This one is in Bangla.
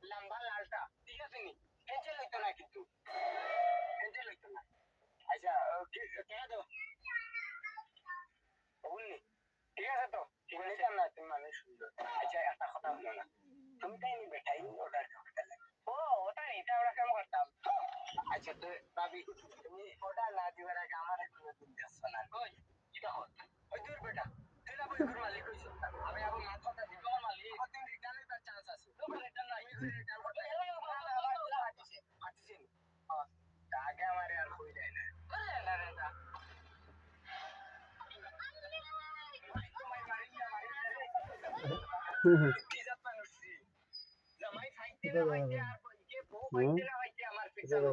লম্বা লালটা ঠিক আছে নি এনচে লইতো না কিন্তু এনচে লইতো না আচ্ছা কে দাও বলনি ঠিক আছে তো ঠিক আছে না তুমি মানে সুন্দর আচ্ছা একটা কথা বলো না তুমি তাই নি বেটাই অর্ডার করতে লাগে ও ওটা এটা আমরা কেমন করতাম আচ্ছা তো ভাবি তুমি অর্ডার না দিবার আগে আমার একটু দিন যাচ্ছ না কই এটা হল ওই দূর বেটা তুই না বই ঘর মালিক হইছ আমি আবার মাথাটা দিব আমার মালিক কতদিন রিটার্ন এর চান্স আছে তো রিটার্ন না আমি রিটার্ন করতে পারতেছি আগে আমার আর কই দেয় না না রে না কি জাত মানুষ জামাই খাইতে না খাইতে আর কে বউ খাইতে না খাইতে আমার পিছনে